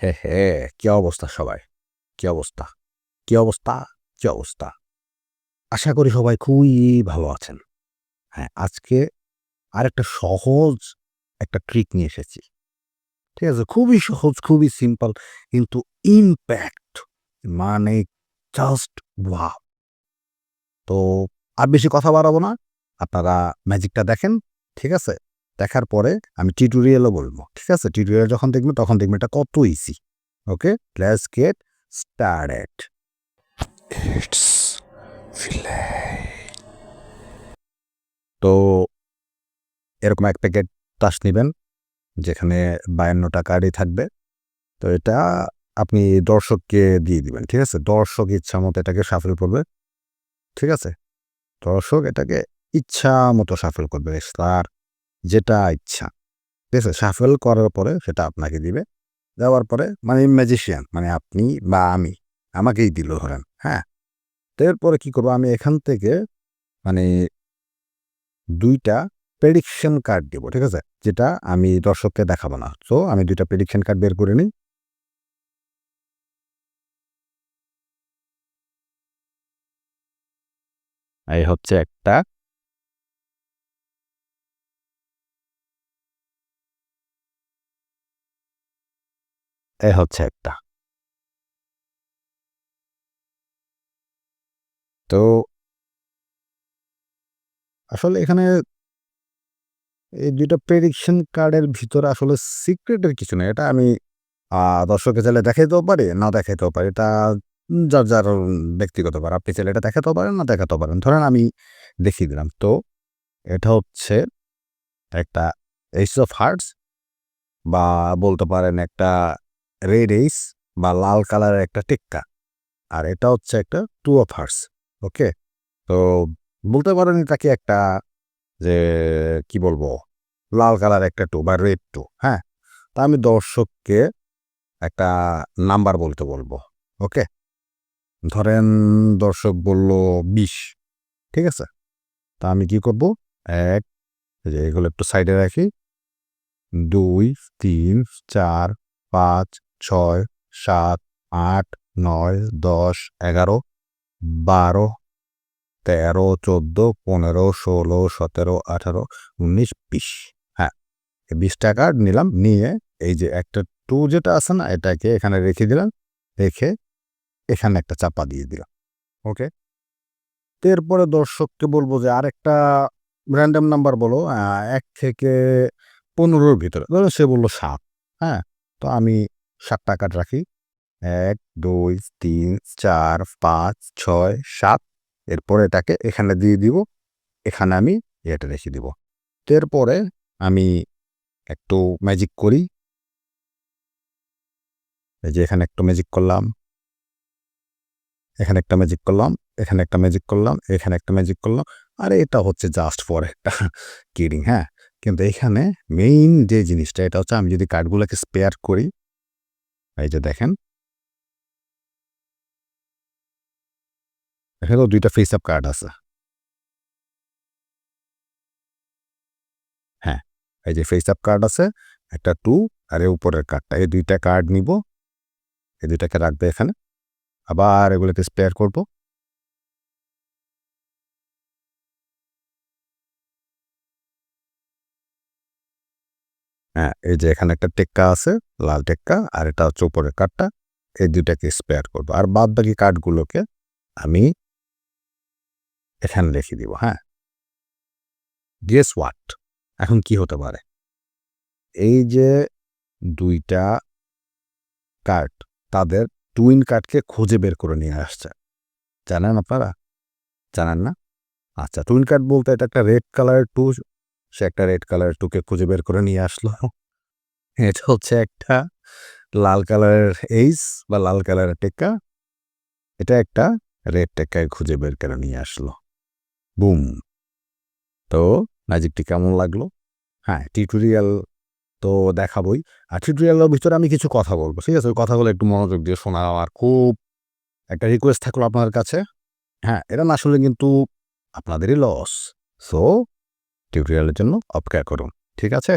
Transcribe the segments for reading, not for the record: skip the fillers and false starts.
হে হে, কি অবস্থা সবাই? কি অবস্থা? কি অবস্থা? কি অবস্থা? আশা করি সবাই খুবই ভালো আছেন। হ্যাঁ, আজকে আরেকটা সহজ একটা ট্রিক নিয়ে এসেছি। ঠিক আছে? খুবই সহজ, খুবই সিম্পল কিন্তু ইমপ্যাক্ট মানে জাস্ট ওয়াও! তো আর বেশি কথা বাড়াবো না। আপনারা ম্যাজিকটা দেখেন। ঠিক আছে? দেখার পরে আমি টিউটোরিয়ালও বলব। ঠিক আছে? টিউটোরিয়াল যখন দেখবেন তখন দেখবেন এটা কত easy. Okay? Let's get started. It's ফিলাই। তো এরকম এক প্যাকেট তাস নিবেন, যেখানে ৫২ টা কার্ডই থাকবে। তো এটা আপনি দর্শককে দিয়ে দিবেন। ঠিক আছে? দর্শক ইচ্ছামতো এটাকে শাফল করবে। ঠিক আছে? দর্শক এটাকে ইচ্ছামতো শাফল করবে। তার যেটা ইচ্ছা। ঠিক আছে? শাফল করার পরে সেটা আপনাকে দিবে। দেওয়ার পরে মানে ম্যাজিশিয়ান মানে আপনি বা আমি, আমাকেই দিল ধরেন। হ্যাঁ? তো এরপরে কি করব আমি এখান থেকে মানে ২ টা প্রেডিকশন কার্ড দিব। ঠিক আছে? যেটা আমি দর্শককে দেখাবো না। সো আমি ২ টা প্রেডিকশন কার্ড বের করে নিই। এই হচ্ছে একটা, এই হচ্ছে একটা। তো আসলে এখানে এই ২ টা প্রেডিকশন কার্ডের ভিতরে আসলে সিক্রেটের কিছু নেই। এটা আমি আ দর্শককে চাইলে দেখাইতেও পারি, না দেখাইতেও পারি। এটা যার ব্যক্তিগত ব্যাপার। আপনি চাইলে এটা দেখাতেও পারেন, না দেখাতেও পারেন। ধরেন আমি দেখিয়ে দিলাম। তো এটা হচ্ছে একটা এইস অফ হার্টস বা বলতে পারেন একটা রেড এইস বা লাল কালারের একটা টেক্কা। আর এটা হচ্ছে একটা টু অফ হার্টস। ওকে? তো বলতে পারেন এটাকে একটা যে কি বলবো? লাল কালার একটা টু বা রেড টু, হ্যাঁ? তা আমি দর্শককে একটা নাম্বার বলতে বলবো। ওকে? ধরেন দর্শক বলল ২০, ঠিক আছে? তা আমি কি করব? ১ এই যে এগুলো একটু সাইডে রাখি। ২, ৩, ৪, ৫, ৬, ৭, ৮, ৯, ১০, ১১, ১২, ১৩, ১৪, ১৫, ১৬, ১৭, ১৮, ১৯, ২০। হ্যাঁ, এই ২০ টা কার্ড নিলাম। নিয়ে এই যে একটা 2 যেটা আছে না? এটাকে এখানে রেখে দিলাম। রেখে এখানে একটা চাপা দিয়ে দিলাম। ওকে? তো এরপরে দর্শককে বলব যে আরেকটা র‍্যান্ডম নাম্বার বলো ১ থেকে ১৫ র ভিতরে। ধরুন সে বলল ৭, হ্যাঁ? তো আমি ৭ টা কার্ড রাখি। ১, ২, ৩, ৪, ৫, ৬, ৭ এরপরে এটাকে এখানে দিয়ে দিব। এখানে আমি এটা রেখে দিব। তো এরপরে আমি একটু ম্যাজিক করি। এই যে এখানে একটু ম্যাজিক করলাম, এখানে একটা ম্যাজিক করলাম, এখানে একটা ম্যাজিক করলাম, এখানে একটা ম্যাজিক করলাম। আর এটা হচ্ছে জাস্ট ফর একটা কিডিং, হ্যাঁ? কিন্তু এখানে মেইন যে জিনিসটা এটা হচ্ছে আমি যদি কার্ডগুলোকে স্পেয়ার করি, এই যে দেখেন, এখানেও ২ টা ফেস আপ কার্ড আছে। হ্যাঁ, এই যে ফেস আপ কার্ড আছে, একটা 2 আর এর উপরের কার্ডটা। এই ২ টা কার্ড নিবো, এই ২ টাকে রাখবে এখানে। আবার এগুলোকে স্পেয়ার করব। হ্যাঁ, এই যে এখানে একটা টেক্কা আছে, লাল টেক্কা আর এটা হচ্ছে উপরের কার্ডটা। এই ২ টাকে স্পেয়ার করব। আর বাদবাকি কার্ডগুলোকে আমি এখানে রেখে দিব, হ্যাঁ? Guess what? এখন কি হতে পারে? এই যে ২ টা কার্ড তাদের টুইন কার্ডকে খুঁজে বের করে নিয়ে আসছে। জানেন আপনারা? জানেন না? আচ্ছা, টুইন কার্ড বলতে এটা একটা রেড কালারের 2 সে একটা রেড কালারের 2 কে খুঁজে বের করে নিয়ে আসলো। এটা হচ্ছে একটা লাল কালারের এইস বা লাল কালারের টেক্কা। এটা একটা রেড টেক্কাকে খুঁজে বের করে নিয়ে আসলো। বুম! তো ম্যাজিকটি কেমন লাগলো? হ্যাঁ, টিউটোরিয়াল তো দেখাবোই। আর টিউটোরিয়ালের ভিতরে আমি কিছু কথা বলব। ঠিক আছে? ওই কথাগুলো একটু মনোযোগ দিয়ে শোনা আমার খুব একটা রিকোয়েস্ট থাকলো আপনাদের কাছে। হ্যাঁ, এটা না শুনলে কিন্তু আপনাদেরই লস। সো টিউটোরিয়ালের জন্য অপেক্ষা করুন। ঠিক আছে?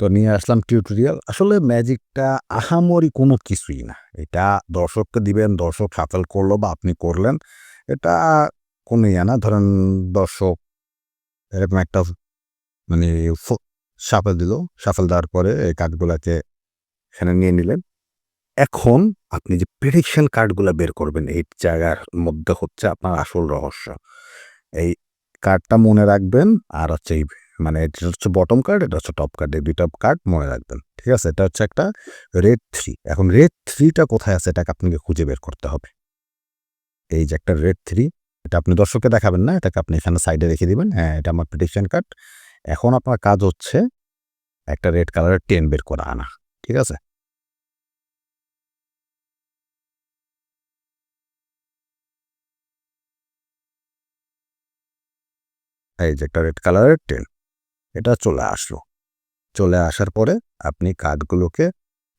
তো নিয়ে আসলাম টিউটোরিয়াল। আসলে ম্যাজিকটা আহামরি কোনো কিছুই না। এটা দর্শককে দিবেন, দর্শক শাফল করলো বা আপনি করলেন। এটা কোনো ইয়ে না। ধরেন দর্শক এরকম একটা মানে শাফল দিল। শাফল দেওয়ার পরে এই কার্ডগুলাকে এখানে নিয়ে নিলেন। এখন আপনি যে প্রেডিকশন কার্ডগুলা বের করবেন এই জায়গার মধ্যে হচ্ছে আপনার আসল রহস্য। এই কার্ডটা মনে রাখবেন আর হচ্ছে এই মানে এটা হচ্ছে বটম কার্ড, এটা হচ্ছে টপ কার্ড। এই ২ টা কার্ড মনে রাখবেন। ঠিক আছে? এটা হচ্ছে একটা রেড 3। এখন রেড 3 টা কোথায় আছে এটাকে আপনাকে খুঁজে বের করতে হবে। এই যে একটা রেড 3 এটা আপনি দর্শককে দেখাবেন না। এটাকে আপনি এখানে সাইডে রেখে দিবেন। হ্যাঁ, এটা আমার প্রেডিকশন কার্ড। এখন আপনার কাজ হচ্ছে একটা রেড কালারের 10 বের করে আনা। ঠিক আছে? এই যে একটা রেড কালারের 10 এটা চলে আসলো। চলে আসার পরে আপনি কার্ডগুলোকে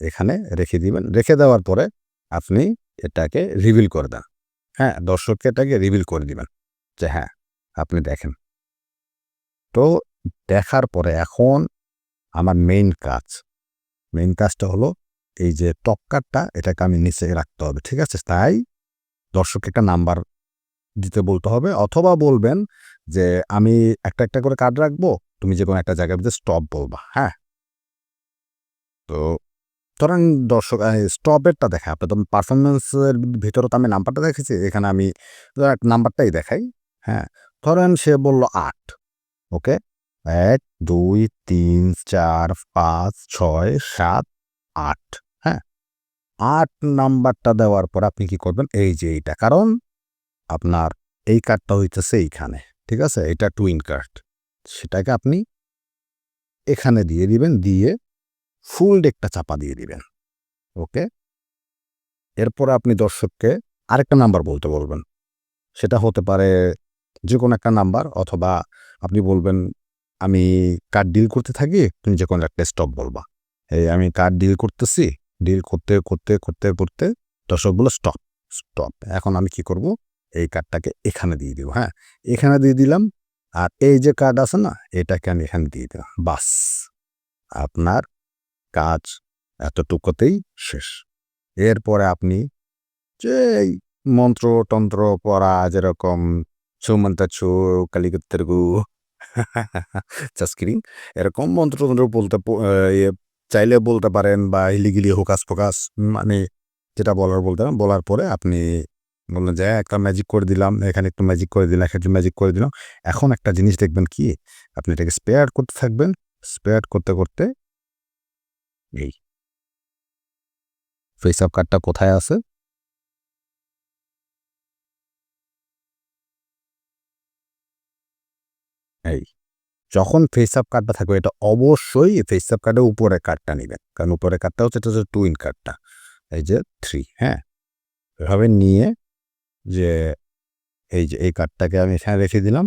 এখানে রেখে দিবেন। রেখে দেওয়ার পরে আপনি এটাকে রিভিল করে দেন। হ্যাঁ, দর্শককে এটাকে রিভিল করে দিবেন যে হ্যাঁ, আপনি দেখেন। তো দেখার পরে এখন আমার মেইন কাজটা হলো এই যে টপ কার্ডটা এটাকে আমি নিচে রাখতে হবে। ঠিক আছে? তাই দর্শককে একটা নাম্বার দিতে বলতে হবে অথবা বলবেন যে আমি একটা করে কার্ড রাখবো। তুমি যেকোনো একটা জায়গায় যে স্টপ বলবা। হ্যাঁ? তো ধরেন দর্শক স্টপেরটা দেখায়। আপনার তো পারফরম্যান্সের ভিতরে তো আমি নাম্বারটা দেখেছি। এখানে আমি নাম্বারটাই দেখাই। হ্যাঁ? ধরেন সে বলল ৮। ওকে? ১, ২, ৩, ৪, ৫, ৬, ৭, ৮। হ্যাঁ? ৮ নাম্বারটা দেওয়ার পর আপনি কি করবেন? এই যে এইটা। কারণ আপনার এই কার্ডটা হইতেছে এইখানে। ঠিক আছে? এটা টুইন কার্ড। সেটাকে আপনি এখানে দিয়ে দিবেন। দিয়ে ফুল ডেকটা চাপা দিয়ে দিবেন। ওকে? এরপরে আপনি দর্শককে আরেকটা নাম্বার বলতে বলবেন। সেটা হতে পারে যেকোনো একটা নাম্বার অথবা আপনি বলবেন, "আমি কার্ড ডিল করতে থাকি, তুমি যেকোনো একটা স্টপ বলবা।" এই আমি কার্ড ডিল করতেছি, ডিল করতে দর্শক বলল, "স্টপ, স্টপ।" এখন আমি কি করব? এই কার্ডটাকে এখানে দিয়ে দিব, হ্যাঁ? এখানে দিয়ে দিলাম। আর এই যে কার্ড আছে না? এটাকে আমি এখানে দিয়ে দিলাম। বাস! আপনার কাজ এতটুকুতেই শেষ। এরপরে আপনি এই মন্ত্র-টন্ত্র পড়া যেরকম "সুমন্তাচ্ছু কালিকত্তেরগু" জাস্ট কিডিং এরকম মন্ত্র-তন্ত্র বলতে চাইলে বলতে পারেন বা হিলিগিলি হোকাস-পোকাস মানে যেটা বলার বলতে পারেন। বলার পরে আপনি বললেন যে, একটা ম্যাজিক করে দিলাম, এখানে একটু ম্যাজিক করে দিলাম, এখানে একটু ম্যাজিক করে দিলাম। এখন একটা জিনিস দেখবেন কি, আপনি এটাকে স্পেয়ার করতে থাকবেন। স্পেয়ার করতে এই ফেস আপ কার্ডটা কোথায় আছে? এই যখন ফেস আপ কার্ডটা থাকবে এটা অবশ্যই ফেস আপ কার্ডের উপরের কার্ডটা নিবেন। কারণ উপরের কার্ডটা হচ্ছে এটা হচ্ছে টুইন কার্ডটা। এই যে 3 হ্যাঁ? এভাবে নিয়ে যে এই যে এই কার্ডটাকে আমি এখানে রেখে দিলাম।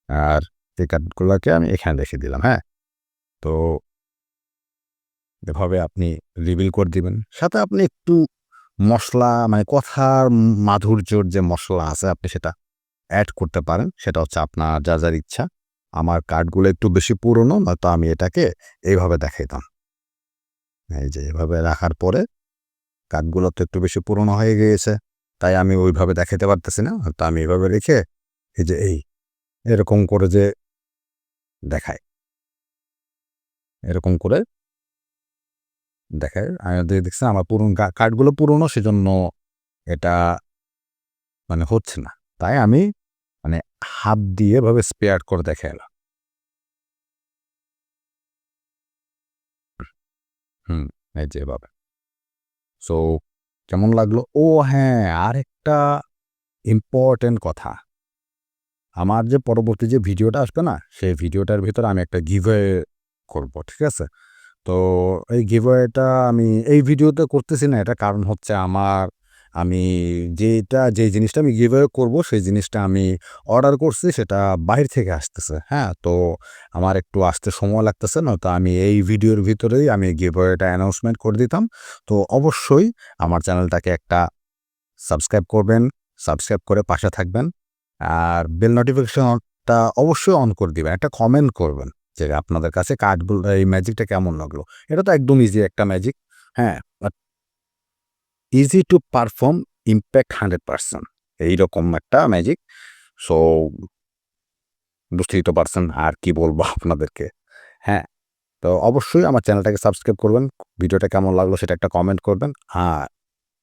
আর এই কার্ডগুলাকে আমি এখানে রেখে দিলাম। হ্যাঁ? তো এভাবে আপনি রিভিল করে দিবেন। সাথে আপনি একটু মসলা মানে কথার মাধুর্যর যে মসলা আছে আপনি সেটা এড করতে পারেন। সেটা হচ্ছে আপনার যার ইচ্ছা। আমার কার্ডগুলো একটু বেশি পুরনো নয়তো আমি এটাকে এইভাবে দেখাইতাম। এই যে এভাবে রাখার পরে কার্ডগুলো তো একটু বেশি পুরনো হয়ে গিয়েছে। তাই আমি ওইভাবে দেখাইতে পারতেছি না। তো আমি এভাবে রেখে এই যে এরকম করে যে দেখায়। এরকম করে দেখায়। আমি দেখছেন আমার পুরনো কার্ডগুলো পুরনো সেজন্য এটা মানে হচ্ছে না। তাই আমি মানে হাত দিয়ে এভাবে স্পেয়ার করে দেখাইলাম। হুম, এই যে এভাবে। সো কেমন লাগলো? ও হ্যাঁ, আরেকটা ইম্পোর্টেন্ট কথা। আমার যে পরবর্তী যে ভিডিওটা আসবে না? সেই ভিডিওটার ভেতরে আমি একটা গিভওয়ে করব। ঠিক আছে? তো এই গিভওয়েটা আমি এই ভিডিওতে করতেছি না। এটার কারণ হচ্ছে আমি যে জিনিসটা আমি গিভওয়ে করব সেই জিনিসটা আমি অর্ডার করছি সেটা বাহির থেকে আসতেছে। হ্যাঁ? তো আমার একটু আসতে সময় লাগতেছে নয়তো আমি এই ভিডিওর ভিতরেই আমি গিভওয়েটা অ্যানাউন্সমেন্ট করে দিতাম। তো অবশ্যই আমার চ্যানেলটাকে একটা সাবস্ক্রাইব করবেন। সাবস্ক্রাইব করে পাশে থাকবেন। আর বেল নোটিফিকেশনটা চ্যানেলটা অবশ্যই অন করে দিবেন, একটা কমেন্ট করবেন যে আপনাদের কাছে কার্ডগুলো এই ম্যাজিকটা কেমন লাগলো। এটা তো একদম ইজি একটা ম্যাজিক, হ্যাঁ? But easy to perform, impact 100%, এইরকম একটা ম্যাজিক। সো বুঝতেই তো পারছেন আর কি বলবো আপনাদেরকে, হ্যাঁ? তো অবশ্যই আমার চ্যানেলটাকে সাবস্ক্রাইব করবেন। ভিডিওটা কেমন লাগলো সেটা একটা কমেন্ট করবেন। আর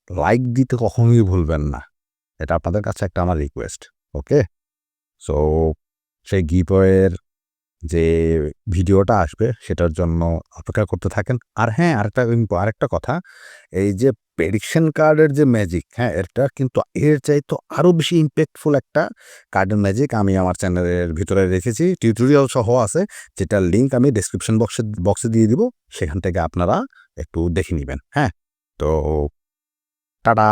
লাইক দিতে কখনোই ভুলবেন না। এটা আপনাদের কাছে একটা আমার রিকোয়েস্ট। ওকে? সো সেই গিভওয়ের যে ভিডিওটা আসবে সেটার জন্য অপেক্ষা করতে থাকেন। আর হ্যাঁ, আরেকটা কথা, এই যে প্রেডিকশন কার্ডের যে ম্যাজিক, হ্যাঁ? এটা কিন্তু এর চাইতে আরো বেশি ইমপ্যাক্টফুল একটা কার্ডের ম্যাজিক আমি আমার চ্যানেলের ভিতরে রেখেছি। টিউটোরিয়াল সহ আছে, যেটার লিঙ্ক আমি ডেসক্রিপশন বক্সে দিয়ে দিব। সেখান থেকে আপনারা একটু দেখে নিবেন, হ্যাঁ? তো টাটা।